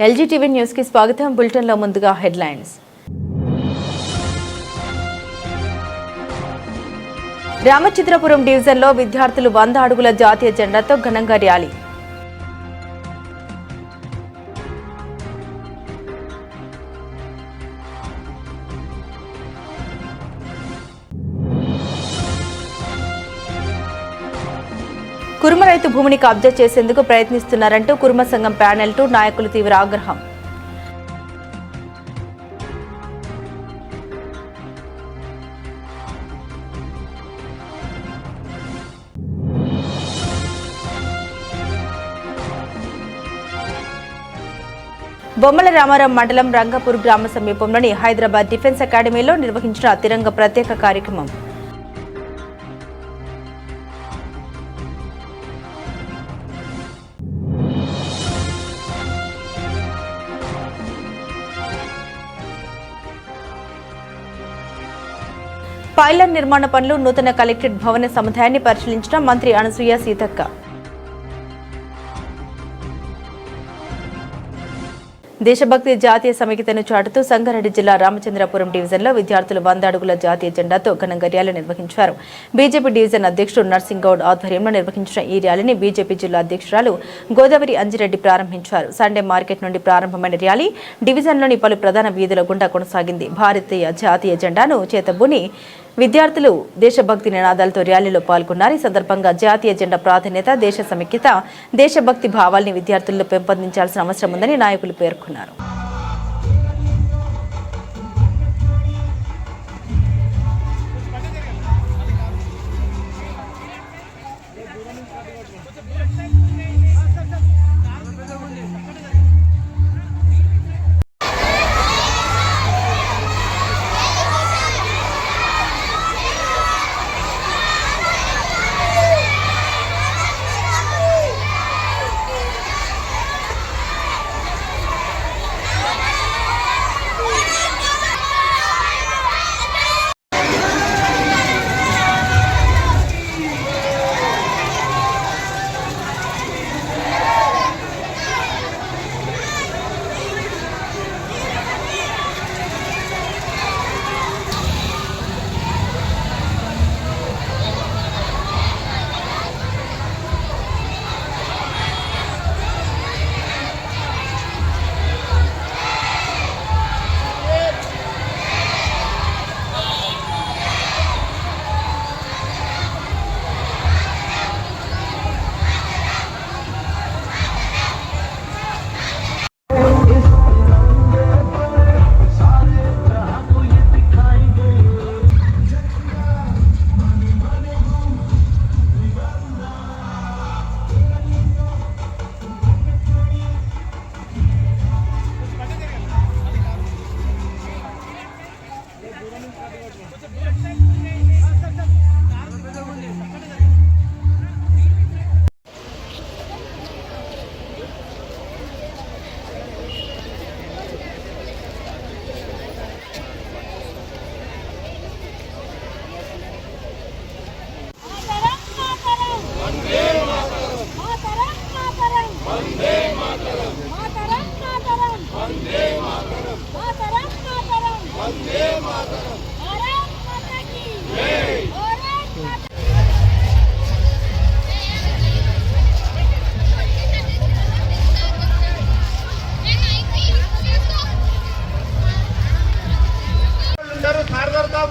ఎల్జీటీవీ news కి స్వాగతం. Bulletin లో ముందుగా హెడ్లైన్స్. రామచంద్రపురం డివిజన్లో విద్యార్థులు 100 అడుగుల జాతీయ జెండాతో ఘనంగా ర్యాలీ. కురుమ రైతు భూమిని కబ్జా చేసేందుకు ప్రయత్నిస్తున్నారంటూ కురుమ సంఘం ప్యానెల్ 2 నాయకులు తీవ్ర ఆగ్రహం. బొమ్మల రామారం మండలం రంగపూర్ గ్రామ సమీపంలోని హైదరాబాద్ డిఫెన్స్ అకాడమీలో నిర్వహించిన తిరంగ ప్రత్యేక కార్యక్రమం. పైలర్ నిర్మాణ పనులు నూతన కలెక్టరేట్ భవన సముదాయాన్ని పరిశీలించిన మంత్రి అనసూయ సీతక్క. దేశభక్తి జాతీయ సమైక్యతను చాటుతూ సంగారెడ్డి జిల్లా రామచంద్రపురం డివిజన్లో విద్యార్థులు 100 అడుగుల జాతీయ జెండాతో ఘనంగా ర్యాలీ నిర్వహించారు. బీజేపీ డివిజన్ అధ్యక్షుడు నర్సింగ్ గౌడ్ ఆధ్వర్యంలో నిర్వహించిన ఈ ర్యాలీని బీజేపీ జిల్లా అధ్యక్షురాలు గోదావరి అంజిరెడ్డి ప్రారంభించారు. సండే మార్కెట్ నుండి ప్రారంభమైన ర్యాలీ డివిజన్లోని పలు ప్రధాన వీధుల గుండా కొనసాగింది. భారతీయ జాతీయ జెండాను చేతబూని విద్యార్థులు దేశభక్తి నినాదాలతో ర్యాలీలో పాల్గొన్నారు. ఈ సందర్భంగా జాతీయ జెండా ప్రాధాన్యత, దేశ సమైక్యత, దేశభక్తి భావాల్ని విద్యార్థుల్లో పెంపొందించాల్సిన అవసరం ఉందని నాయకులు పేర్కొన్నారు.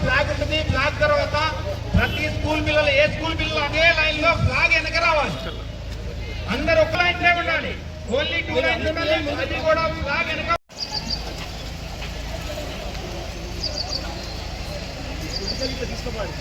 ఫ్లాగ్ ఉంటుంది. ఫ్లాగ్ తర్వాత ప్రతి స్కూల్ పిల్లలు ఏ స్కూల్ పిల్లలు అదే లైన్ లో ఫ్లాగ్ వెనక రావాలి. అందరు ఒక లైన్ లో ఉండాలి. ఓన్లీ 2 లైన్స్ ఉండాలి. అది కూడా ఫ్లాగ్ వెనక తీసుకోవాలి.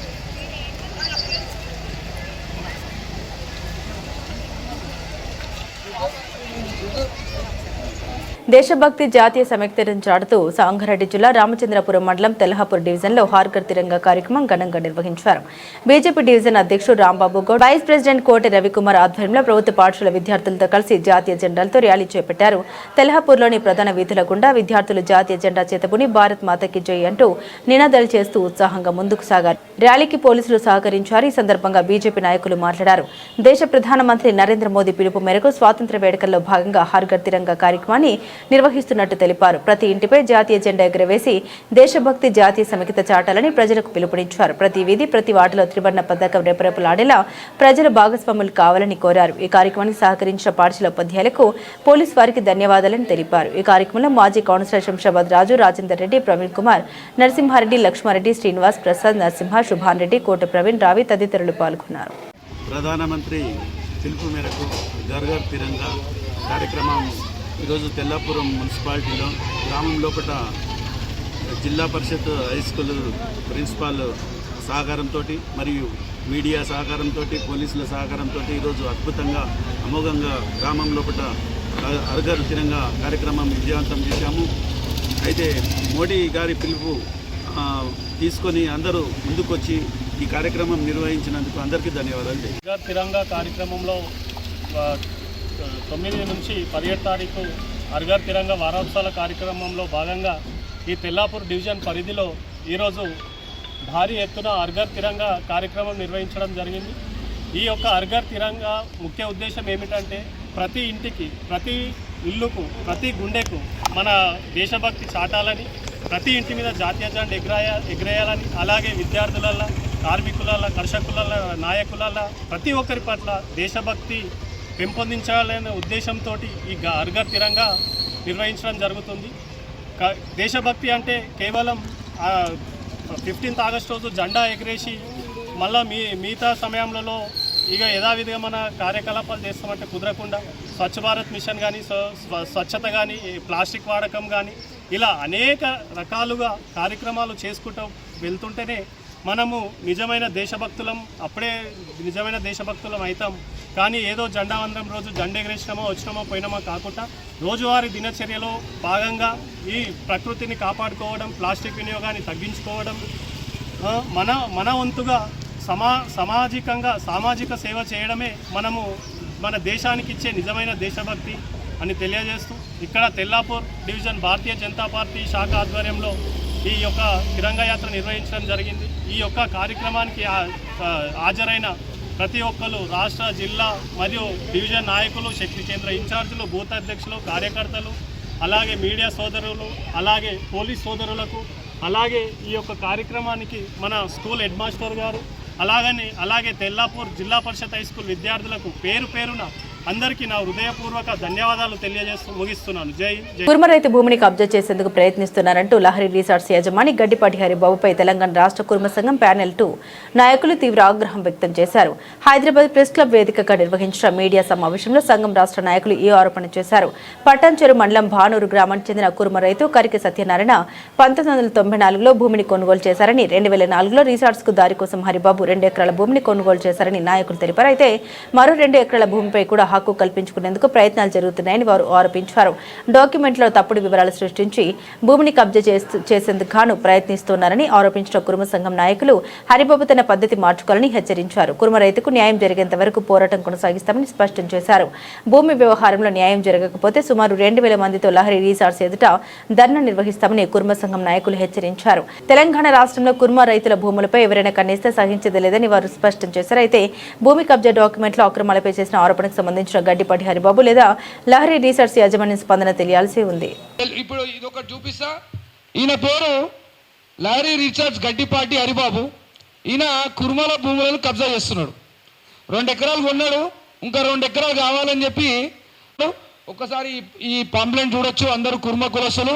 దేశభక్తి జాతీయ సమైక్యతను చాటుతూ సంగారెడ్డి జిల్లా రామచంద్రపురం మండలం తెల్హాపూర్ డివిజన్లో హార్కర్ తిరంగా కార్యక్రమం ఘనంగా నిర్వహించారు. బీజేపీ డివిజన్ అధ్యక్షుడు రాంబాబు గౌడ్, వైస్ ప్రెసిడెంట్ కోటి రవికుమార్ ఆధ్వర్యంలో ప్రభుత్వ పాఠశాల విద్యార్థులతో కలిసి జాతీయ జెండాలతో ర్యాలీ చేపట్టారు. తెల్హాపూర్లోని ప్రధాన వీధుల గుండా విద్యార్థులు జాతీయ జెండా చేతబూని భారత్ మాతకి జై అంటూ నినాదాలు చేస్తూ ఉత్సాహంగా ముందుకు సాగారు. ర్యాలీకి పోలీసులు సహకరించారు. ఈ సందర్భంగా బీజేపీ నాయకులు మాట్లాడారు. దేశ ప్రధానమంత్రి నరేంద్ర మోదీ పిలుపు మేరకు స్వాతంత్ర్య వేడుకల్లో భాగంగా హార్కర్ తిరంగా కార్యక్రమాన్ని నిర్వహిస్తున్నట్టు తెలిపారు. ప్రతి ఇంటిపై జాతీయ జెండా ఎగురవేసి దేశభక్తి జాతీయ సమైక్యత చాటాలని ప్రజలకు పిలుపునిచ్చారు. ప్రతి వీధి ప్రతి వార్డులో త్రివర్ణ పతాకం రెపరెపలాడేలా ప్రజలు భాగస్వాములు కావాలని కోరారు. ఈ కార్యక్రమానికి సహకరించిన పాఠశాల ఉపాధ్యాయులకు పోలీసు వారికి ధన్యవాదాలని తెలిపారు. ఈ కార్యక్రమంలో మాజీ కౌన్సిలర్ శంషాబాద్ రాజు, రాజేందర్ రెడ్డి, ప్రవీణ్ కుమార్, నరసింహారెడ్డి, లక్ష్మారెడ్డి, శ్రీనివాస్, ప్రసాద్, నరసింహ, శుభాన్ రెడ్డి, కోట ప్రవీణ్, రావి తదితరులు పాల్గొన్నారు. ప్రధానమంత్రి పిలుపు మేరకు ఘర్ ఘర్ తిరంగా కార్యక్రమం ఈరోజు తెల్లాపురం మున్సిపాలిటీలో గ్రామం లోపల జిల్లా పరిషత్ హై స్కూల్ ప్రిన్సిపాల్ సహకారంతో మరియు మీడియా సహకారంతో పోలీసుల సహకారంతో ఈరోజు అద్భుతంగా అమోఘంగా గ్రామం లోపల ఘర్ ఘర్ తిరంగా కార్యక్రమం విజయవంతం చేశాము. అయితే మోడీ గారి పిలుపు తీసుకొని అందరూ ముందుకొచ్చి ఈ కార్యక్రమం నిర్వహించినందుకు అందరికీ ధన్యవాదాలు. తిరంగా కార్యక్రమంలో 9 నుంచి 17 తారీఖు అర్ఘర్ తిరంగా వారోత్సవాల కార్యక్రమంలో భాగంగా ఈ తెల్లాపూర్ డివిజన్ పరిధిలో ఈరోజు భారీ ఎత్తున అర్ఘర్ తిరంగా కార్యక్రమం నిర్వహించడం జరిగింది. ఈ యొక్క అర్ఘర్ తిరంగా ముఖ్య ఉద్దేశం ఏమిటంటే ప్రతి ఇంటికి, ప్రతి ఇల్లుకు, ప్రతి గుండెకు మన దేశభక్తి చాటాలని, ప్రతి ఇంటి మీద జాతీయ జెండా ఎగిరేయాలని, అలాగే విద్యార్థులల్ల, కార్మికులల్ల, కర్షకులల్ల, నాయకులల్ల ప్రతి ఒక్కరి పట్ల దేశభక్తి పెంపొందించాలనే ఉద్దేశంతో ఈ అర్ఘర్ తిరంగా నిర్వహించడం జరుగుతుంది. దేశభక్తి అంటే కేవలం 15th ఆగస్టు రోజు జెండా ఎగిరేసి మళ్ళీ మిగతా సమయంలో ఇక యథావిధిగా మన కార్యకలాపాలు చేస్తామంటే కుదరకుండా స్వచ్ఛ భారత్ మిషన్ కానీ, స్వచ్ఛత కానీ, ప్లాస్టిక్ వాడకం కానీ ఇలా అనేక రకాలుగా కార్యక్రమాలు చేసుకుంటూ వెళ్తుంటేనే మనము నిజమైన దేశభక్తులం, అప్పుడే నిజమైన దేశభక్తులం అవుతాం. కానీ ఏదో జెండా వందనం రోజు జెండా ఎగరేసినామో వచ్చినామో పోయినామో కాకుండా రోజువారీ దినచర్యలో భాగంగా ఈ ప్రకృతిని కాపాడుకోవడం, ప్లాస్టిక్ వినియోగాన్ని తగ్గించుకోవడం, మన వంతుగా సామాజిక సేవ చేయడమే మనము మన దేశానికి ఇచ్చే నిజమైన దేశభక్తి అని తెలియజేస్తూ ఇక్కడ తెల్లాపూర్ డివిజన్ భారతీయ జనతా పార్టీ శాఖ ఆధ్వర్యంలో ఈ యొక్క తిరంగా యాత్ర నిర్వహించడం జరిగింది. ఈ యొక్క కార్యక్రమానికి హాజరైన ప్రతి ఒక్కరు రాష్ట్ర, జిల్లా మరియు డివిజన్ నాయకులు, శక్తి కేంద్ర ఇన్ఛార్జీలు, బూత్ అధ్యక్షులు, కార్యకర్తలు, అలాగే మీడియా సోదరులు, అలాగే పోలీస్ సోదరులకు, అలాగే ఈ యొక్క కార్యక్రమానికి మన స్కూల్ హెడ్ మాస్టర్ గారు, అలాగే తెల్లాపూర్ జిల్లా పరిషత్ హై స్కూల్ విద్యార్థులకు పేరు పేరున అందరికీ నా హృదయపూర్వక ధన్యవాదాలు తెలియజేస్తూ ముగిస్తున్నాను. జై జై. కుర్మ రైతు భూమిని కబ్జా చేసేందుకు ప్రయత్నిస్తున్నారంటూ లహరి రిసార్ట్స్ యజమాని గడ్డిపాటి హరిబాబుపై తెలంగాణ రాష్ట్ర కుర్మ సంఘం ప్యానెల్ 2 నాయకులు తీవ్ర ఆగ్రహం వ్యక్తం చేశారు. హైదరాబాద్ ప్రెస్ క్లబ్ వేదికగా నిర్వహించిన మీడియా సమావేశంలో సంఘం రాష్ట్ర నాయకులు ఈ ఆరోపణ చేశారు. పట్టాన్చెరు మండలం భానూరు గ్రామానికి చెందిన కుర్మ రైతు కరికి సత్యనారాయణ 1994లో భూమిని కొనుగోలు చేశారని, 2004లో రిసార్ట్స్ కు దారి కోసం హరిబాబు 2 ఎకరాల భూమిని కొనుగోలు చేశారని నాయకులు తెలిపారు. అయితే మరో 2 ఎకరాల భూమిపై కూడా హక్కు కల్పించుకునేందుకు ప్రయత్నాలు జరుగుతున్నాయని వారు ఆరోపించారు. డాక్యుమెంట్లో తప్పుడు వివరాలు సృష్టించి భూమిని కబ్జా చేసేందుకు గాను ప్రయత్నిస్తున్నారని ఆరోపించిన కుర్మ సంఘం నాయకులు హరిబాబు తన పద్ధతి మార్చుకోవాలని హెచ్చరించారు. కుర్మ రైతుకు న్యాయం జరిగేంత వరకు పోరాటం కొనసాగిస్తామని స్పష్టం చేశారు. భూమి వ్యవహారంలో న్యాయం జరగకపోతే సుమారు 2000 మందితో లహరి రిసార్ట్స్ ఎదుట ధర్నా నిర్వహిస్తామని కుర్మ సంఘం నాయకులు హెచ్చరించారు. తెలంగాణ రాష్ట్రంలో కుర్మ రైతుల భూములపై ఎవరైనా కన్నేస్తే సహించేది లేదని వారు స్పష్టం చేశారు. అయితే భూమి కబ్జా డాక్యుమెంట్లో అక్రమాలపై చేసిన ఆరోపణకు సంబంధించిన గడ్డిపాటి హరిబాబు లేదా లహరి రిసార్ట్స్ యాజమాన్యం స్పందన తెలియాల్సి ఉంది. ఇప్పుడు ఇదొకటి చూపిస్తా. ఈయన పేరు లహరి రిసార్ట్స్ గడ్డిపాటి హరిబాబు. ఈయన కుర్మల భూములను కబ్జా చేస్తున్నాడు. 2 ఎకరాలు కొన్నాడు, ఇంకా 2 ఎకరాలు కావాలని చెప్పి ఒక్కసారి ఈ పాంప్లెంట్ చూడొచ్చు అందరూ కుర్మ కులస్తులు.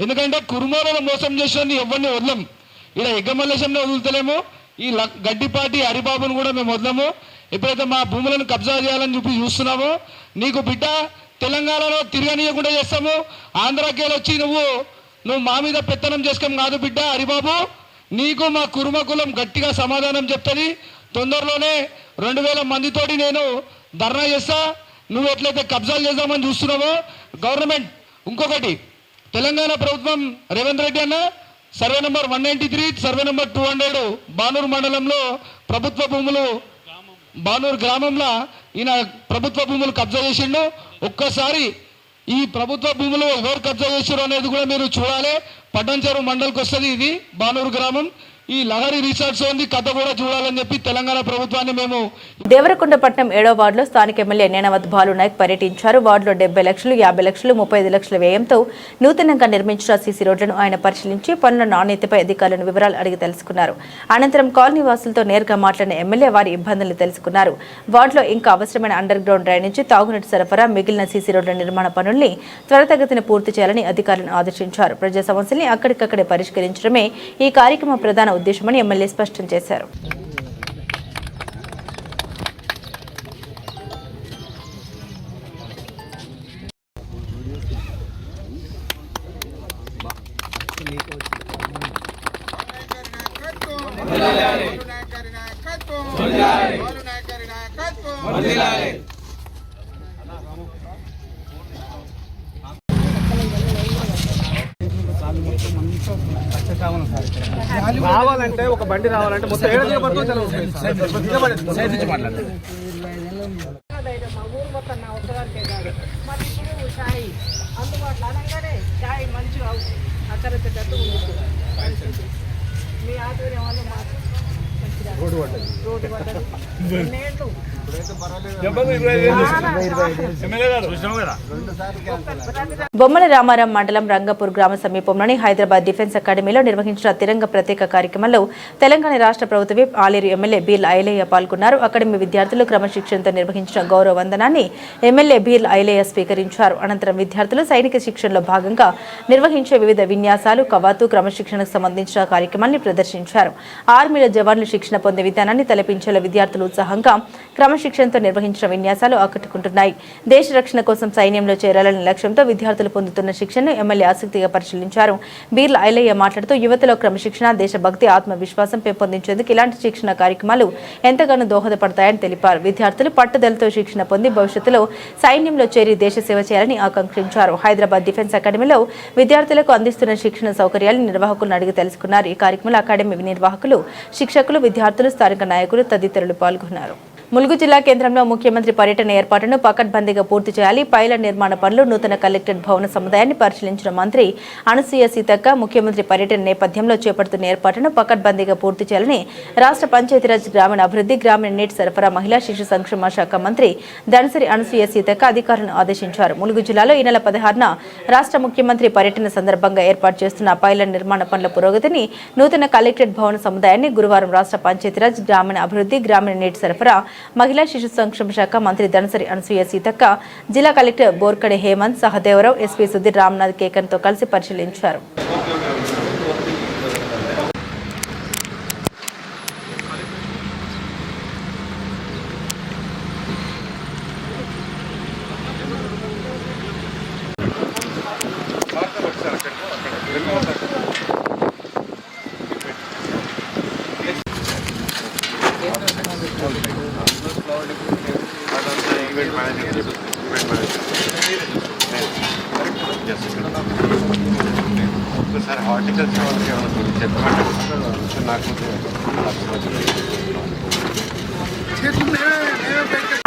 ఎందుకంటే కుర్మలను మోసం చేసిన ఎవరిని వదలం. ఇక్కడ ఎగ్గమల్లేశంలో వదులుతలేము, ఈ గడ్డిపాటి హరిబాబును కూడా మేము వదలము. ఎప్పుడైతే మా భూములను కబ్జా చేయాలని చెప్పి చూస్తున్నామో నీకు బిడ్డ తెలంగాణలో తిరగనీయకుండా చేస్తాము. ఆంధ్రాకి వచ్చి నువ్వు మా మీద పెత్తనం చేసుకోం కాదు బిడ్డ హరిబాబు. నీకు మా కుర్మ కులం గట్టిగా సమాధానం చెప్తుంది. తొందరలోనే 2000 మందితోటి నేను ధర్నా చేస్తా. నువ్వు ఎట్లయితే కబ్జాలు చేద్దామని చూస్తున్నావో గవర్నమెంట్. ఇంకొకటి, తెలంగాణ ప్రభుత్వం రేవంత్ రెడ్డి అన్న survey number 193, survey number 200 Banuru మండలంలో ప్రభుత్వ భూములు, బానూరు గ్రామంలో ఈయన ప్రభుత్వ భూములు కబ్జా చేసిండు. ఒక్కసారి ఈ ప్రభుత్వ భూములు ఎవరు కబ్జా చేశారు అనేది కూడా మీరు చూడాలి. పట్టంచెరు మండలికి వస్తుంది ఇది బానూరు గ్రామం. ఈ లహరి రిసార్ట్స్ ఉంది కథ కూడా చూడాలని చెప్పి తెలంగాణ ప్రభుత్వాన్ని మేము దేవరకొండపట్నం 7వ వార్డులో స్థానిక ఎమ్మెల్యే నేనవత్ భాలునాయక్ పర్యటించారు. వార్డులో 70 లక్షలు, 50 లక్షలు, 35 లక్షల వ్యయంతో నూతనంగా నిర్మించిన సీసీ రోడ్లను ఆయన పరిశీలించి పనుల నాణ్యతపై అధికారులను వివరాలు అడిగి తెలుసుకున్నారు. అనంతరం కాలనీ వాసులతో నేరుగా మాట్లాడిన ఎమ్మెల్యే వారి ఇబ్బందులు తెలుసుకున్నారు. వార్డులో ఇంకా అవసరమైన అండర్ గ్రౌండ్ డ్రైనేజీ, తాగునీటి సరఫరా, మిగిలిన సీసీ రోడ్ల నిర్మాణ పనుల్ని త్వరితగతిన పూర్తి చేయాలని అధికారులను ఆదేశించారు. ప్రజా సమస్యల్ని అక్కడికక్కడే పరిష్కరించడమే ఈ కార్యక్రమం ప్రధాన ఉద్దేశమని ఎమ్మెల్యే స్పష్టం చేశారు. రావాలంటే ఒక బండి రావాలంటే మొత్తం 7 పడుతుంది. మా ఊరు మొత్తం నా ఒక్కదానికే కాదు, మరి ఇప్పుడు చాయ్ అందుబాటులో అనగానే చాయ్ మంచిగా అక్కరచ్చేటట్టు ఉంది పరిస్థితి. మీ ఆధ్వర్యం వల్ల మాకు మంచిగా రోడ్డు పడ్డది. ఎన్నేళ్ళు బొమ్మల రామారం మండలం రంగపూర్ గ్రామ సమీపంలోని హైదరాబాద్ డిఫెన్స్ అకాడమీలో నిర్వహించిన తిరంగ ప్రత్యేక కార్యక్రమంలో తెలంగాణ రాష్ట్ర ప్రభుత్వ విప్ ఆలేరు ఎమ్మెల్యే బీర్ల ఐలయ్య పాల్గొన్నారు. అకాడమీ విద్యార్థులు క్రమశిక్షణతో నిర్వహించిన గౌరవ వందనాన్ని ఎమ్మెల్యే బీర్ల ఐలయ్య స్వీకరించారు. అనంతరం విద్యార్థులు సైనిక శిక్షణలో భాగంగా నిర్వహించే వివిధ విన్యాసాలు, కవాతు, క్రమశిక్షణకు సంబంధించిన కార్యక్రమాన్ని ప్రదర్శించారు. ఆర్మీలో జవాన్లు శిక్షణ పొందే విధానాన్ని తలపించేలా విద్యార్థులు ఉత్సాహంగా క్రమశిక్షణతో నిర్వహించిన విన్యాసాలు ఆకట్టుకుంటున్నాయి. దేశ రక్షణ కోసం సైన్యంలో చేరాలనే లక్ష్యంతో విద్యార్థులు పొందుతున్న శిక్షణను ఎమ్మెల్యే ఆసక్తిగా పరిశీలించారు. బీర్ల ఐలయ్య మాట్లాడుతూ యువతలో క్రమశిక్షణ, దేశభక్తి, ఆత్మవిశ్వాసం పెంపొందించేందుకు ఇలాంటి శిక్షణ కార్యక్రమాలు ఎంతగానో దోహదపడతాయని తెలిపారు. విద్యార్థులు పట్టుదలతో శిక్షణ పొంది భవిష్యత్తులో సైన్యంలో చేరి దేశ సేవ చేయాలని ఆకాంక్షించారు. హైదరాబాద్ డిఫెన్స్ అకాడమీలో విద్యార్థులకు అందిస్తున్న శిక్షణ సౌకర్యాలను నిర్వాహకులను అడిగి తెలుసుకున్నారు. ఈ కార్యక్రమంలో అకాడమీ నిర్వాహకులు, శిక్షకులు, విద్యార్థులు, స్థానిక నాయకులు తదితరులు పాల్గొన్నారు. ములుగు జిల్లా కేంద్రంలో ముఖ్యమంత్రి పర్యటన ఏర్పాటును పకడ్బందీగా పూర్తి చేయాలి. పైలట్ నిర్మాణ పనులు, నూతన కలెక్టరేట్ భవన సముదాయాన్ని పరిశీలించిన మంత్రి అనసూయ సీతక్క ముఖ్యమంత్రి పర్యటన నేపథ్యంలో చేపడుతున్న ఏర్పాటును పకడ్బందీగా పూర్తి చేయాలని రాష్ట్ర పంచాయతీరాజ్, గ్రామీణ అభివృద్ధి, గ్రామీణ నీటి సరఫరా, మహిళా శిశు సంక్షేమ శాఖ మంత్రి దనసరి అనసూయ సీతక్క అధికారులను ఆదేశించారు. ములుగు జిల్లాలో ఈ నెల 16న రాష్ట్ర ముఖ్యమంత్రి పర్యటన సందర్భంగా ఏర్పాటు చేస్తున్న పైలట్ నిర్మాణ పనుల పురోగతిని, నూతన కలెక్టరేట్ భవన సముదాయాన్ని గురువారం రాష్ట్ర పంచాయతీరాజ్, గ్రామీణ అభివృద్ధి, గ్రామీణ నీటి సరఫరా, మహిళా శిశు సంక్షేమ శాఖ మంత్రి దనసరి అనసూయ సీతక్క, జిల్లా కలెక్టర్ బోర్కడే హేమంత్, సహదేవరావు, ఎస్పీ సుధీర్ రామ్నాథ్ కేకన్తో కలిసి పరిశీలించారు. ఒకసారి హార్టికల్చర్ వాళ్ళకి ఏమైనా చెప్పమంటే నాకు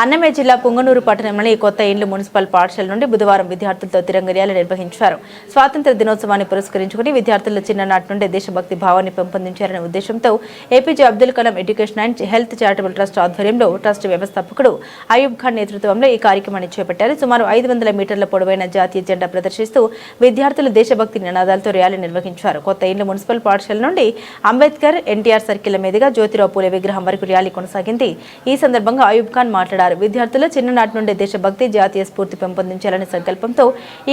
అన్నమయ్య జిల్లా పుంగనూరు పట్టణంలోని కొత్త ఇండ్లు మున్సిపల్ పాఠశాల నుండి బుధవారం విద్యార్థులతో తిరంగ ర్యాలీ నిర్వహించారు. స్వాతంత్ర దినోత్సవాన్ని పురస్కరించుకుని విద్యార్థులు చిన్ననాటి నుండి దేశభక్తి భావాన్ని పెంపొందించారనే ఉద్దేశంతో APJ Abdul Kalam education and health charitable trust ఆధ్వర్యంలో ట్రస్ట్ వ్యవస్థాపకుడు అయూబ్ ఖాన్ నేతృత్వంలో ఈ కార్యక్రమాన్ని చేపట్టారు. సుమారు 500 మీటర్ల పొడవైన జాతీయ జెండా ప్రదర్శిస్తూ విద్యార్థులు దేశభక్తి నినాదాలతో ర్యాలీ నిర్వహించారు. కొత్త ఇండ్లు మున్సిపల్ పాఠశాల నుండి అంబేద్కర్, ఎన్టీఆర్ సర్కిల్ మీదుగా జ్యోతిరావు పూలే విగ్రహం వరకు ర్యాలీ కొనసాగింది. ఈ సందర్భంగా అయూబ్ ఖాన్ మాట్లాడారు. విద్యార్థులు చిన్ననాటి నుండి దేశభక్తి, జాతీయ స్ఫూర్తి పెంపొందించాలనే సంకల్పంతో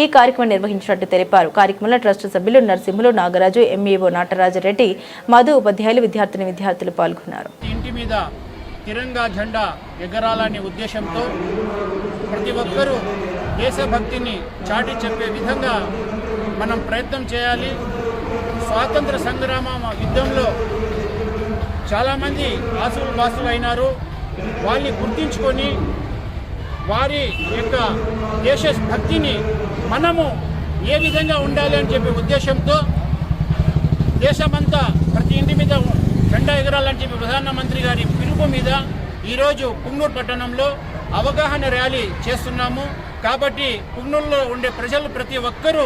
ఈ కార్యక్రమం నిర్వహించినట్టు తెలిపారు. కార్యక్రమంలో ట్రస్ట్ సభ్యులు నరసింహులు, నాగరాజు, ఎంఈఓ నాటరాజరెడ్డి, మధు, ఉపాధ్యాయులు, విద్యార్థులు పాల్గొన్నారు. ఇంటి మీద తిరంగా జెండా ఎగరాలనే ఉద్దేశంతో ప్రతి ఒక్కరూ దేశభక్తిని చాటి చెప్పే విధంగా మనం ప్రయత్నం చేయాలి. స్వాతంత్ర సంగ్రామ యుద్ధంలో చాలామంది ఆసులు అయినారు. వాళ్ళని గుర్తించుకొని వారి యొక్క దేశభక్తిని మనము ఏ విధంగా ఉండాలి అని చెప్పే ఉద్దేశంతో దేశమంతా ప్రతి ఇంటి మీద జెండా ఎగరాలని చెప్పి ప్రధానమంత్రి గారి పిలుపు మీద ఈరోజు పుంగనూరు పట్టణంలో అవగాహన ర్యాలీ చేస్తున్నాము. కాబట్టి పుంగనూరులో ఉండే ప్రజలు ప్రతి ఒక్కరూ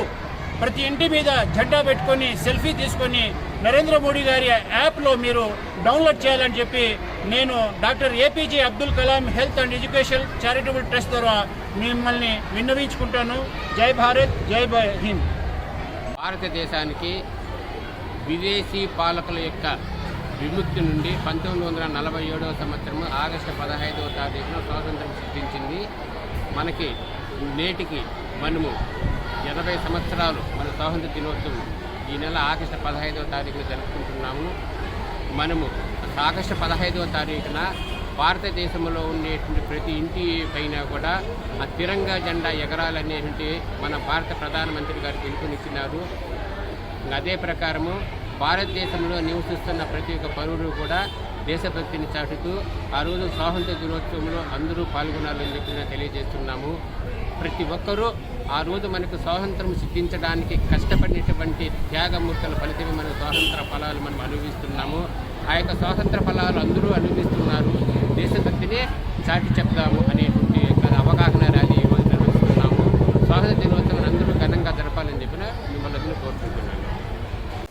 ప్రతి ఇంటి మీద జెండా పెట్టుకొని సెల్ఫీ తీసుకొని నరేంద్ర మోడీ గారి యాప్లో మీరు డౌన్లోడ్ చేయాలని చెప్పి నేను doctor APJ Abdul Kalam health and education charitable trust ద్వారా మిమ్మల్ని విన్నవించుకుంటాను. జై భారత్, జై హింద్. భారతదేశానికి విదేశీ పాలకుల యొక్క విముక్తి నుండి 1947వ సంవత్సరం ఆగస్టు 15వ తారీఖున స్వాతంత్రం సిద్ధించింది. మనకి నేటికి మనము 80 సంవత్సరాలు మన స్వాతంత్ర దినోత్సవం ఈ నెల ఆగస్టు 15వ తారీఖున జరుపుకుంటున్నాము. మనము ఆగస్టు 15వ తారీఖున భారతదేశంలో ఉండేటువంటి ప్రతి ఇంటి పైన కూడా ఆ తిరంగా జెండా ఎగరాలనేటువంటి మన భారత ప్రధానమంత్రి గారు పిలుపునిచ్చినారు. అదే ప్రకారము భారతదేశంలో నివసిస్తున్న ప్రతి ఒక్క పౌరుడు కూడా దేశభక్తిని చాటుతూ ఆ రోజు స్వాతంత్ర దినోత్సవంలో అందరూ పాల్గొనాలని చెప్పి తెలియజేస్తున్నాము. ప్రతి ఒక్కరూ ఆ రోజు మనకు స్వాతంత్రం సిద్ధించడానికి కష్టపడినటువంటి త్యాగమూర్తుల ఫలితమే మన స్వాతంత్ర ఫలాలు మనం అనుభవిస్తున్నాము. ఆ యొక్క స్వాతంత్ర ఫలాలు అందరూ అనుభవిస్తున్నారు. దేశభక్తినే చాటి చెప్తాము అనేటువంటి అవగాహన ర్యాలీ ఈరోజు నిర్వహిస్తున్నాము. స్వాతంత్ర దినోత్సవం అందరూ ఘనంగా జరపాలని చెప్పిన మిమ్మల్ని కోరుకుంటున్నాను.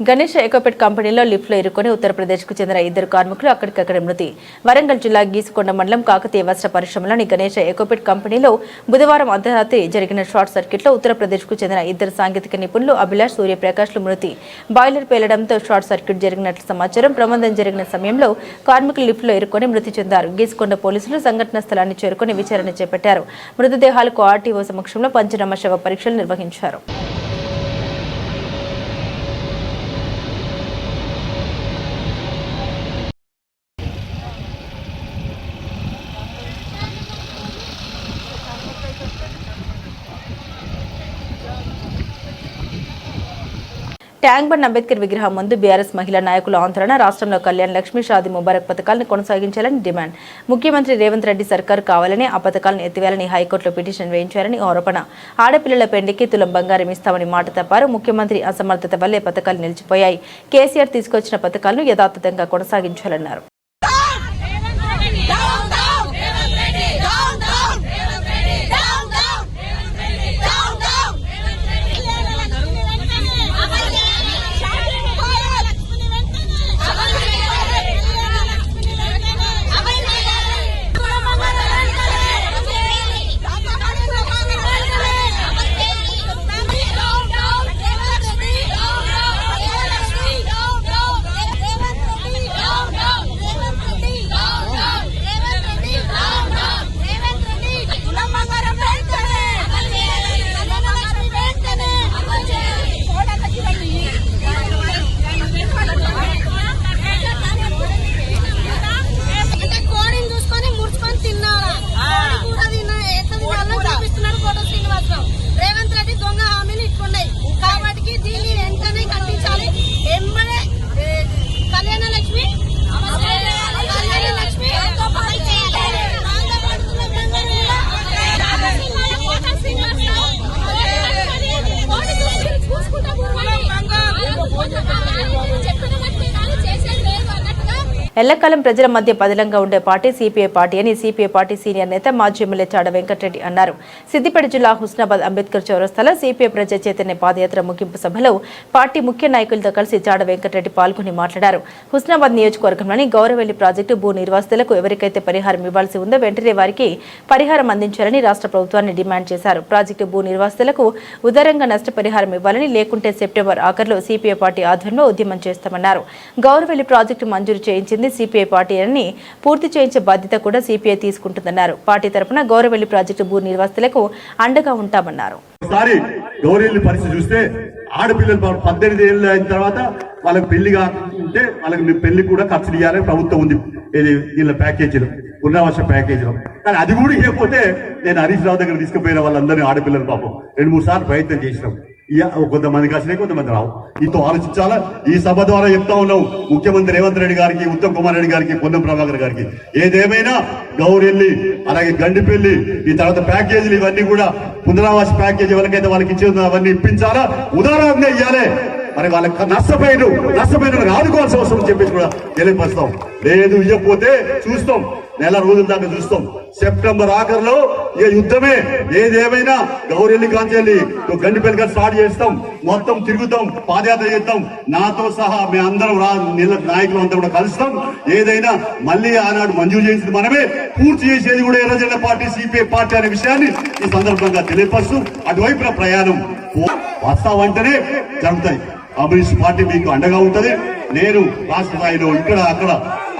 గణేష్ ఎకోపెట్ కంపెనీలో లిఫ్ట్లో ఇరుక్కొని ఉత్తరప్రదేశ్కు చెందిన 2 కార్మికులు అక్కడికక్కడ మృతి. వరంగల్ జిల్లా గీసుకొండ మండలం కాకతీయ వస్త్ర పరిశ్రమలోని గణేష్ ఎకోపెట్ కంపెనీలో బుధవారం అర్ధరాత్రి జరిగిన షార్ట్ సర్క్యూట్లో ఉత్తరప్రదేశ్కు చెందిన 2 సాంకేతిక నిపుణులు అభిలాష్, సూర్యప్రకాష్లు మృతి. బాయిలర్ పేలడంతో షార్ట్ సర్క్యూట్ జరిగినట్లు సమాచారం. ప్రమాదం జరిగిన సమయంలో కార్మికులు లిఫ్ట్లో ఇరుక్కొని మృతి చెందారు. గీసుకొండ పోలీసులు సంఘటనా స్థలాన్ని చేరుకొని విచారణ చేపట్టారు. మృతదేహాలకు ఆర్టీఓ సమక్షంలో పంచనామా శవ పరీక్షలు నిర్వహించారు. ట్యాంక్ బండ్ అంబేద్కర్ విగ్రహం ముందు బీఆర్ఎస్ మహిళా నాయకుల ఆందోళన. రాష్ట్రంలో కళ్యాణ్ లక్ష్మి, షాదీ ముబారక్ పథకాలను కొనసాగించాలని డిమాండ్. ముఖ్యమంత్రి రేవంత్ రెడ్డి సర్కార్ కావాలని ఆ పథకాలను ఎత్తివేయాలని హైకోర్టులో పిటిషన్ వేయించారని ఆరోపణ. ఆడపిల్లల పెండికి తులం బంగారం ఇస్తామని మాట తప్పారు. ముఖ్యమంత్రి అసమర్థత వల్లే పథకాలు నిలిచిపోయాయి. కేసీఆర్ తీసుకొచ్చిన పథకాలను యథాతథంగా కొనసాగించాలన్నారు. ఎల్లకాలం ప్రజల మధ్య పదిలంగా ఉండే పార్టీ సిపిఐ పార్టీ అని సిపిఐ పార్టీ సీనియర్ నేత మాజీ ఎమ్మెల్యే చాడ వెంకటరెడ్డి అన్నారు. సిద్దిపేట జిల్లా హుస్నాబాద్ అంబేద్కర్ చౌరస్తాలో సిపిఐ ప్రజా చైతన్య పాదయాత్ర ముగింపు సభలో పార్టీ ముఖ్య నాయకులతో కలిసి చాడ వెంకటరెడ్డి పాల్గొని మాట్లాడారు. హుస్నాబాద్ నియోజకవర్గంలోని గౌరవెల్లి ప్రాజెక్టు భూ నిర్వాసితులకు ఎవరికైతే పరిహారం ఇవ్వాల్సి ఉందో వెంటనే వారికి పరిహారం అందించాలని రాష్ట్ర ప్రభుత్వాన్ని డిమాండ్ చేశారు. ప్రాజెక్టు భూ నిర్వాసితులకు ఉదారంగా నష్టపరిహారం ఇవ్వాలని, లేకుంటే సెప్టెంబర్ ఆఖరులో సిపిఐ పార్టీ ఆధ్వర్యంలో ఉద్యమం చేస్తామన్నారు. గౌరవెల్లి ప్రాజెక్టు మంజూరు చేయించింది సిపిఐ పార్టీ అని, పూర్తి చేయించే బాధ్యత కూడా సిపిఐ తీసుకుంటుందన్నారు. పార్టీ తరఫున గౌరవెల్లి ప్రాజెక్టు భూ నిర్వాసితులకు అండగా ఉంటామన్నారు. గౌరవెల్లి పరిస్థితి చూస్తే ఆడపిల్లలు 18 ఏళ్ళు అయిన తర్వాత వాళ్ళకి పెళ్లి కాకుంటే వాళ్ళకి పెళ్లి కూడా ఖర్చులు ఇవ్వాలని ప్రభుత్వం ఉంది వీళ్ళ ప్యాకేజీలు, పునరావాస ప్యాకేజీలు. కానీ అది కూడా ఇవ్వకపోతే నేను హరీష్ రావు దగ్గర తీసుకుపోయిన వాళ్ళందరినీ ఆడపిల్లలు పాపం 2-3 సార్లు ప్రయత్నం చేసినాం. కొంతమందికి వచ్చినాయి, కొంతమంది రావు. ఇంతో ఆలోచించాలా. ఈ సభ ద్వారా చెప్తా ఉన్నాం ముఖ్యమంత్రి రేవంత్ రెడ్డి గారికి, ఉత్తమ్ కుమార్ రెడ్డి గారికి, పొన్నం ప్రభాకర్ గారికి, ఏదేమైనా గౌరెల్లి అలాగే గండిపల్లి ఈ తర్వాత ప్యాకేజీలు ఇవన్నీ కూడా పునరావాస ప్యాకేజీ ఎవరికైతే వాళ్ళకి ఇచ్చేది అవన్నీ ఇప్పించాలా, ఉదారంగా ఇవ్వాలి. మరి వాళ్ళకి నష్టపోయిన ఆదుకోవాల్సిన అవసరం చెప్పేసి కూడా తెలియపరుస్తాం. లేదు ఇవ్వకపోతే చూస్తాం. నెల రోజుల దాకా చూస్తాం. సెప్టెంబర్ ఆఖరిలో ఇక యుద్ధమే. ఏదేమైనా గౌరెల్లి కాంచెల్లి గండిపల్లి గారు స్టార్ట్ చేస్తాం, మొత్తం తిరుగుతాం, పాదయాత్ర చేస్తాం. నాతో సహా మీ అందరం నాయకులు అంతా కూడా కలుస్తాం. ఏదైనా మళ్ళీ ఆనాడు మంజూరు చేసింది మనమే, పూర్తి చేసేది కూడా ఎర్రజెండా పార్టీ, సిపిఐ పార్టీ అనే విషయాన్ని ఈ సందర్భంగా తెలియపరుస్తూ అటువైపున ప్రయాణం వస్తావంటేనే జరుగుతాయి. కమ్యూనిస్ట్ పార్టీ మీకు అండగా ఉంటది. నేను రాష్ట్ర స్థాయిలో ఇక్కడ అక్కడ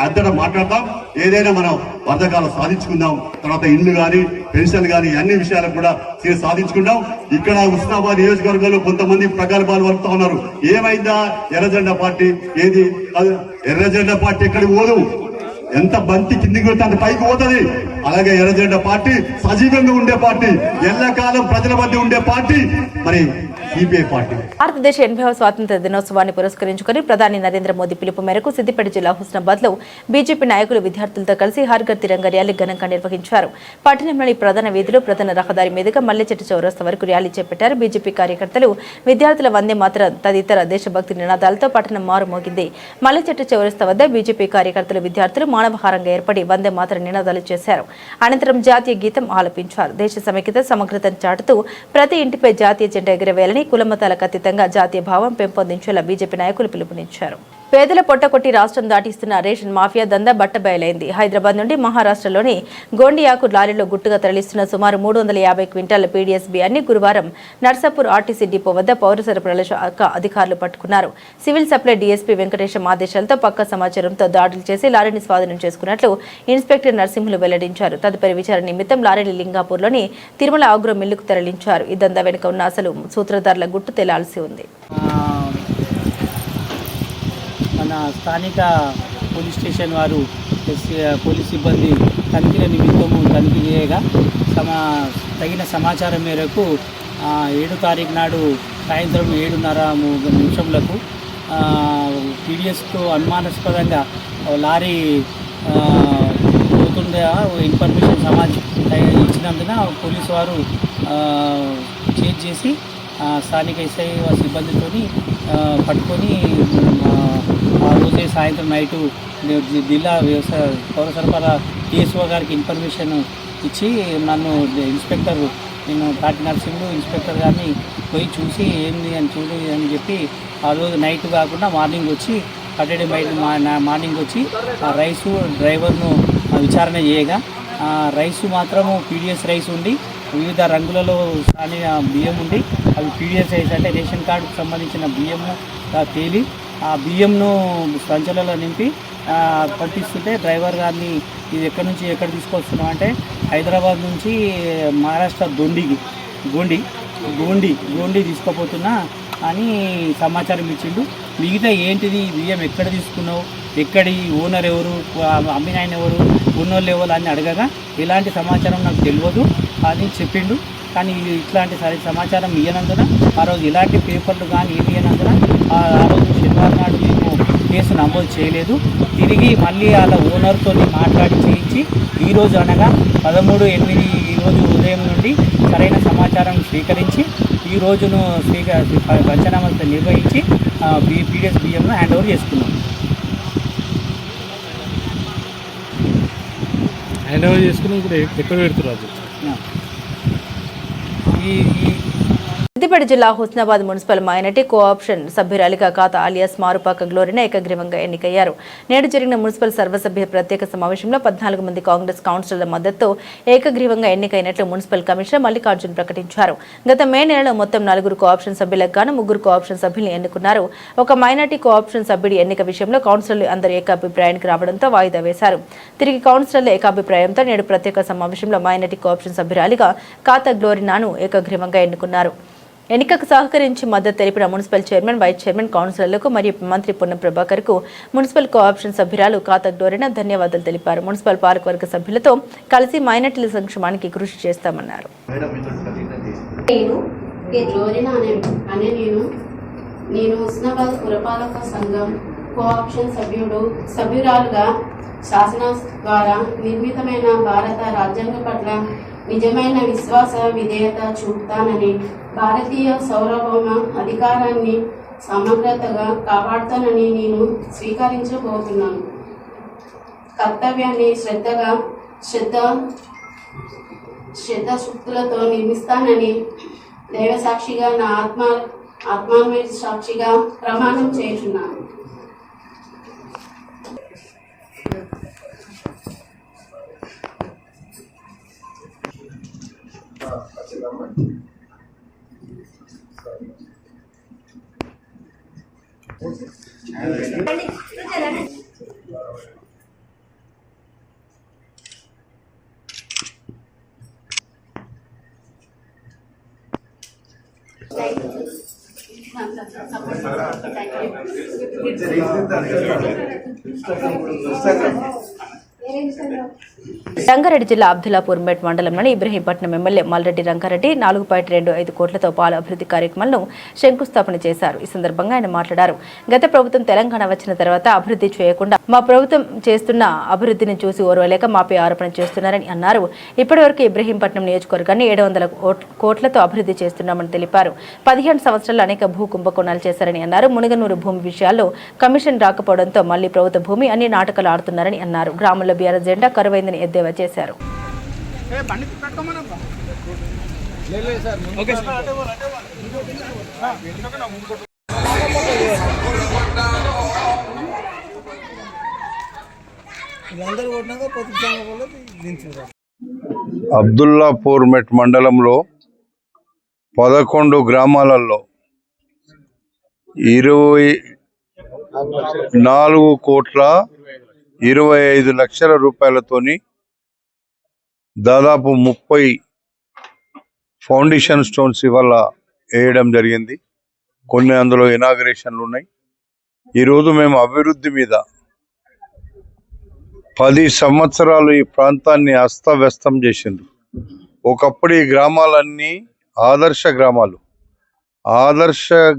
అంతటా మాట్లాడతాం. ఏదైనా మనం వర్ధకాలు సాధించుకుందాం. తర్వాత ఇల్లు కానీ పెన్షన్ కానీ అన్ని విషయాలకు కూడా సాధించుకుందాం. ఇక్కడ ఉస్నాబాద్ నియోజకవర్గంలో కొంతమంది ప్రగల్భాలు వలుపుతా ఉన్నారు. ఏమైందా ఎర్రజెండా పార్టీ? ఏది ఎర్రజెండా పార్టీ ఎక్కడికి పోదు. ఎంత బంతి కిందికి వెళ్తే అంత పైకి పోతుంది. అలాగే ఎర్రజెండా పార్టీ సజీవంగా ఉండే పార్టీ, ఎల్లకాలం ప్రజల మధ్య ఉండే పార్టీ మరి సిపిఐ పార్టీ. భారతదేశ 80వ స్వాతంత్ర దినోత్సవాన్ని పురస్కరించుకుని ప్రధాని నరేంద్ర మోదీ పిలుపు మేరకు సిద్దిపేట జిల్లా హుస్నాబాద్ లో బీజేపీ నాయకులు విద్యార్థులతో కలిసి హర్ ఘర్ తిరంగా ర్యాలీ ఘనంగా నిర్వహించారు. పట్టణంలోని ప్రధాన వీధిలో ప్రధాన రహదారి మీదుగా మల్లెచెట్టు చౌరస్తా వరకు ర్యాలీ చేపట్టారు. బీజేపీ కార్యకర్తలు విద్యార్థుల వందే మాతరం తదితర దేశభక్తి నినాదాలతో పట్టణం మారుమోగింది. మల్లెచెట్టు చౌరస్తా వద్ద బీజేపీ కార్యకర్తలు విద్యార్థులు మానవహారంగా ఏర్పడి వందే మాతరం నినాదాలు చేశారు. అనంతరం జాతీయ గీతం ఆలపించారు. దేశ సమైక్యత సమగ్రతను చాటుతూ ప్రతి ఇంటిపై జాతీయ జెండా ఎగరవేయాలని, కులమతాలకు అతీతంగా జాతీయ భావం పెంపొందించేలా బీజేపీ నాయకులు పిలుపునిచ్చారు. పేదల పొట్టకొట్టి రాష్ట్రం దాటిస్తున్న రేషన్ మాఫియా దందా బట్టబయలైంది. హైదరాబాద్ నుండి మహారాష్ట్రలోని గోండియాకు లారీలో గుట్టుగా తరలిస్తున్న సుమారు 350 క్వింటాల పీడీఎస్ బియ్యాన్ని గురువారం నర్సాపూర్ ఆర్టీసీ డిపో వద్ద పౌర సరఫరాల శాఖ అధికారులు పట్టుకున్నారు. సివిల్ సప్లై డీఎస్పీ వెంకటేశం ఆదేశాలతో పక్కా సమాచారంతో దాడులు చేసి లారీని స్వాధీనం చేసుకున్నట్లు ఇన్స్పెక్టర్ నరసింహులు వెల్లడించారు. తదుపరి విచారణ నిమిత్తం లారీని లింగాపూర్లోని తిరుమల ఆగ్రో మిల్లుకు తరలించారు. ఈ దందా వెనుక ఉన్న అసలు సూత్రధారుల గుట్టు తేలాల్సి ఉంది. మన స్థానిక పోలీస్ స్టేషన్ వారు పోలీస్ సిబ్బంది తనిఖీల నిమిత్తము తనిఖీ చేయగా తగిన సమాచారం మేరకు 7 తారీఖు నాడు సాయంత్రం 7:30 పీడిఎస్కు అనుమానాస్పదంగా లారీ పోతుండే ఇన్ఫర్మేషన్ ఇచ్చినందున పోలీసు వారు చేజ్ చేసి స్థానిక ఎస్ఐ సిబ్బందితో పట్టుకొని ఆ రోజే సాయంత్రం నైటు జిల్లా వ్యవసాయ పౌర సరఫరా టీఎస్ఓ గారికి ఇన్ఫర్మేషన్ ఇచ్చి నన్ను ఇన్స్పెక్టర్ నేను తాటి నరసింహుడు ఇన్స్పెక్టర్ గారిని పోయి చూసి ఏంది అని చూడు అని చెప్పి ఆ రోజు నైట్ కాకుండా మార్నింగ్ వచ్చి సాటర్డే మార్నింగ్ వచ్చి ఆ రైసు డ్రైవర్ను విచారణ చేయగా రైసు మాత్రము పీడిఎస్ రైస్ ఉండి వివిధ రంగులలో స్థానిక బియ్యం ఉండి అవి పీడిఎస్ రైస్ అంటే రేషన్ కార్డుకు సంబంధించిన బియ్యము తేలి ఆ బియ్యంను సంచులలో నింపి పంపిస్తుంటే డ్రైవర్ గారిని ఇది ఎక్కడి నుంచి ఎక్కడ తీసుకొస్తున్నాం అంటే హైదరాబాద్ నుంచి మహారాష్ట్ర గోండి తీసుకుపోతున్నా అని సమాచారం ఇచ్చిండు. మిగతా ఏంటిది బియ్యం ఎక్కడ తీసుకున్నావు, ఎక్కడి ఓనర్ ఎవరు, అమ్మిన ఆయన ఎవరు, ఉన్నోళ్ళు ఎవరు అని అడగగా ఇలాంటి సమాచారం నాకు తెలియదు అని చెప్పిండు. కానీ ఇట్లాంటి సమాచారం ఇవ్వనందున ఆ రోజు ఇలాంటి పేపర్లు కానీ ఏమి ఇవ్వనందున ఆ రోజు శనివారం నాడు మేము కేసు నమోదు చేయలేదు. తిరిగి మళ్ళీ వాళ్ళ ఓనర్తో మాట్లాడి చేయించి ఈరోజు అనగా 13/8 ఈరోజు ఉదయం నుండి సరైన సమాచారం స్వీకరించి ఈ రోజును పంచనామాలతో నిర్వహించి పీడిఎస్ బియ్యంను హ్యాండ్ ఓవర్ చేసుకున్నాం. హ్యాండ్ ఓవర్ చేసుకుని ఇప్పుడు ఎక్కడ పెడుతున్నారు? సిద్దిపేట జిల్లా హుస్నాబాద్ మున్సిపల్ మైనార్టీ కోఆప్షన్ సభ్యురాలిగా ఖాతా అలియాస్ మారుపాక గ్లోరీనా ఏకగ్రీవంగా ఎన్నికయ్యారు. నేడు జరిగిన మున్సిపల్ సర్వసభ్య ప్రత్యేక సమావేశంలో 14 మంది కాంగ్రెస్ కౌన్సిలర్ల మద్దతుతో ఏకగ్రీవంగా ఎన్నికైనట్లు మున్సిపల్ కమిషనర్ మల్లికార్జున్ ప్రకటించారు. గత మే నెలలో మొత్తం 4 కోఆప్షన్ సభ్యులకు గాను 3 కోఆప్షన్ సభ్యులను ఎన్నుకున్నారు. ఒక మైనార్టీ కోఆప్షన్ సభ్యుడి ఎన్నిక విషయంలో కౌన్సిలర్లు అందరూ ఏకాభిప్రాయానికి రావడంతో వాయిదా వేశారు. తిరిగి కౌన్సిలర్ల ఏకాభిప్రాయంతో నేడు ప్రత్యేక సమావేశంలో మైనార్టీ కోఆప్షన్ సభ్యురాలిగా ఖాతా గ్లోరీనాను ఏకగ్రీవంగా ఎన్నుకున్నారు. ఎన్నికకు సహకరించి మద్దతు తెలిపిన మున్సిపల్ చైర్మన్, వైస్ చైర్మన్, కౌన్సిలర్లకు మరియు మంత్రి పొన్నం ప్రభాకర్కు మున్సిపల్ కోఆప్షన్ సభ్యురాలు ఖాతా గ్లోరీనా ధన్యవాదాలు తెలిపారు. మున్సిపల్ పాలకవర్గ సభ్యులతో కలిసి మైనార్టీల సంక్షేమానికి కృషి చేస్తామన్నారు. నేను హుస్నాబాద్ పురపాలక సంఘం కోఆప్షన్ సభ్యురాలుగా శాసన ద్వారా నిర్మితమైన భారత రాజ్యాంగం పట్ల నిజమైన విశ్వాస విధేయత చూపుతానని, భారతీయ సార్వభౌమ అధికారాన్ని సమగ్రతగా కాపాడుతానని నేను స్వీకరించబోతున్నాను. కర్తవ్యాన్ని శ్రద్ధశక్తులతో నిర్మిస్తానని దైవ సాక్షిగా నా ఆత్మాన్వయ సాక్షిగా ప్రమాణం చేయుచున్నాను. రంగారెడ్డి జిల్లా అబ్దుల్లాపూర్ మెట్ మండలంలోని ఇబ్రహీంపట్నం ఎమ్మెల్యే మల్రెడ్డి రంగారెడ్డి 4.25 కోట్లతో పాల అభివృద్ధి కార్యక్రమాలను శంకుస్థాపన చేశారు. ఈ సందర్భంగా ఆయన మాట్లాడారు. గత ప్రభుత్వం తెలంగాణ వచ్చిన తర్వాత అభివృద్ధి చేయకుండా మా ప్రభుత్వం చేస్తున్న అభివృద్ధిని చూసి ఓర్వలేక మాపై ఆరోపణ చేస్తున్నారని అన్నారు. ఇప్పటివరకు ఇబ్రహీంపట్నం నియోజకవర్గాన్ని 700 కోట్లతో అభివృద్ధి చేస్తున్నామని తెలిపారు. 15 సంవత్సరాలు అనేక భూ కుంభకోణాలు చేశారని అన్నారు. మునుగనూరు భూమి విషయాల్లో కమిషన్ రాకపోవడంతో మళ్లీ ప్రభుత్వ భూమి అన్ని నాటకాలు ఆడుతున్నారని అన్నారు. గ్రామంలో బీఆర్ఎస్ జెండా కరువైందని ఎద్దేవా చేశారు. అబ్దుల్లాపూర్ మెట్ మండలంలో 11 గ్రామాలలో 24,25,00,000 రూపాయలతోని దాదాపు 30 ఫౌండేషన్ స్టోన్స్ ఇవాళ వేయడం జరిగింది. కొన్ని అందులో ఇనాగరేషన్లు ఉన్నాయి. ఈరోజు మేము అభివృద్ధి మీద 10 సంవత్సరాలు ఈ ప్రాంతాన్ని అస్తవ్యస్తం చేసిండ్రు. ఒకప్పుడు ఈ గ్రామాలన్నీ ఆదర్శ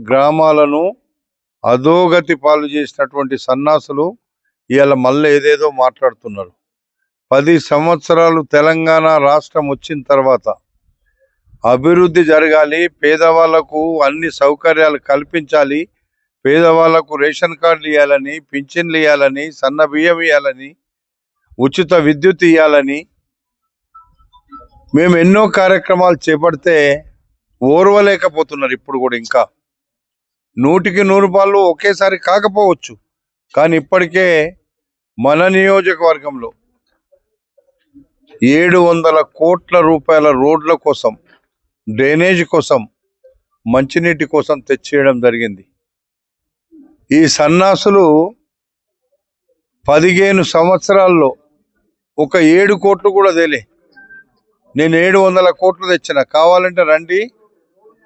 గ్రామాలను అధోగతి పాలు చేసినటువంటి సన్నాసులు ఇవాళ మళ్ళీ ఏదేదో మాట్లాడుతున్నారు. 10 సంవత్సరాలు తెలంగాణ రాష్ట్రం వచ్చిన తర్వాత అభివృద్ధి జరగాలి, పేదవాళ్లకు అన్ని సౌకర్యాలు కల్పించాలి, పేదవాళ్లకు రేషన్ కార్డులు ఇవ్వాలని, పింఛన్లు ఇవ్వాలని, సన్న బియ్యం ఇవ్వాలని, ఉచిత విద్యుత్ ఇవ్వాలని మేము ఎన్నో కార్యక్రమాలు చేపడితే ఓర్వలేకపోతున్నారు. ఇప్పుడు కూడా ఇంకా 100కి 100 పాలు ఒకేసారి కాకపోవచ్చు, కానీ ఇప్పటికే మన నియోజకవర్గంలో 700 కోట్ల రూపాయల రోడ్ల కోసం, డ్రైనేజ్ కోసం, మంచినీటి కోసం తెచ్చేయడం జరిగింది. ఈ సన్నాసులు 15 సంవత్సరాల్లో ఒక 7 కోట్లు కూడా తేలే. నేను 700 కోట్లు తెచ్చిన, కావాలంటే రండి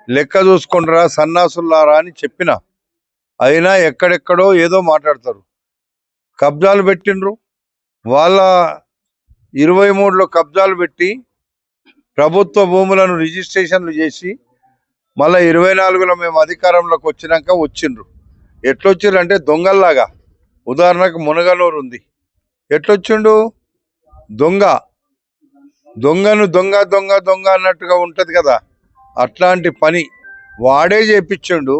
లెక్క చూసుకుంటారా సన్నాసులారా అని చెప్పిన. అయినా ఎక్కడెక్కడో ఏదో మాట్లాడతారు. కబ్జాలు పెట్టిండ్రు. వాళ్ళ 23లో కబ్జాలు పెట్టి ప్రభుత్వ భూములను రిజిస్ట్రేషన్లు చేసి మళ్ళీ 24లో మేము అధికారంలోకి వచ్చినాక వచ్చిండ్రు. ఎట్లొచ్చిండ్రు అంటే దొంగల్లాగా. ఉదాహరణకు మునగనూరు ఉంది. ఎట్లొచ్చిండు? దొంగను దొంగ అన్నట్టుగా ఉంటది కదా, అట్లాంటి పని వాడే చేపించిండు.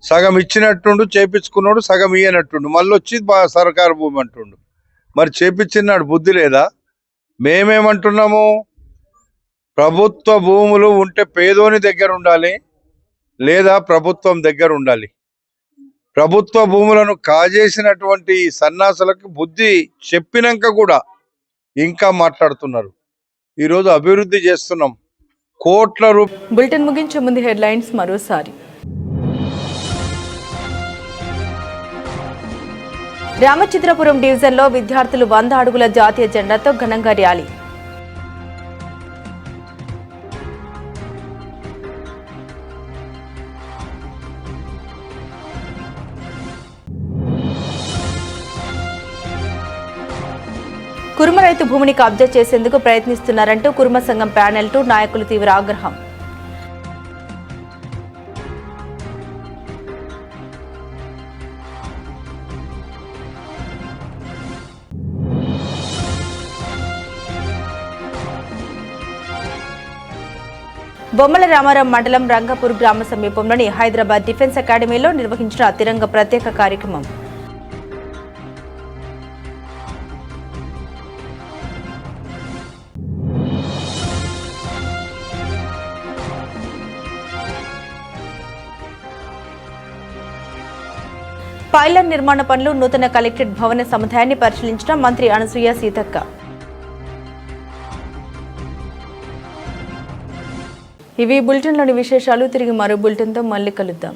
సగం ఇచ్చినట్టుండు, చేపించుకున్నాడు, సగం ఇయ్యనట్టుండు, మళ్ళీ వచ్చి సర్కారు భూమి అంటుండు. మరి చేపించినాడు బుద్ధి లేదా? మేమేమంటున్నాము, ప్రభుత్వ భూములు ఉంటే పేదోని దగ్గర ఉండాలి, లేదా ప్రభుత్వం దగ్గర ఉండాలి. ప్రభుత్వ భూములను కాజేసినటువంటి సన్నాసులకు బుద్ధి చెప్పినాక కూడా ఇంకా మాట్లాడుతున్నారు. ఈరోజు అభివృద్ధి చేస్తున్నాం, కోట్ల రూపాయలు. బులెటిన్ ముగించే ముందు హెడ్లైన్స్ మరోసారి. రామచంద్రపురం డివిజన్లో విద్యార్థులు 100 అడుగుల జాతీయ జెండాతో ఘనంగా ర్యాలీ. కుర్మ రైతు భూమిని కబ్జా చేసేందుకు ప్రయత్నిస్తున్నారంటూ కుర్మ సంఘం ప్యానెల్ 2 నాయకులు తీవ్ర ఆగ్రహం. బొమ్మల రామారావు మండలం రంగపూర్ గ్రామ సమీపంలోని హైదరాబాద్ డిఫెన్స్ అకాడమీలో నిర్వహించిన తిరంగ ప్రత్యేక కార్యక్రమం. పైలర్ నిర్మాణ పనులు నూతన కలెక్టరేట్ భవన సముదాయాన్ని పరిశీలించిన మంత్రి అనసూయ సీతక్క. ఇవి బులెటిన్లోని విశేషాలు. తిరిగి మరో బులెటిన్తో మళ్ళీ కలుద్దాం.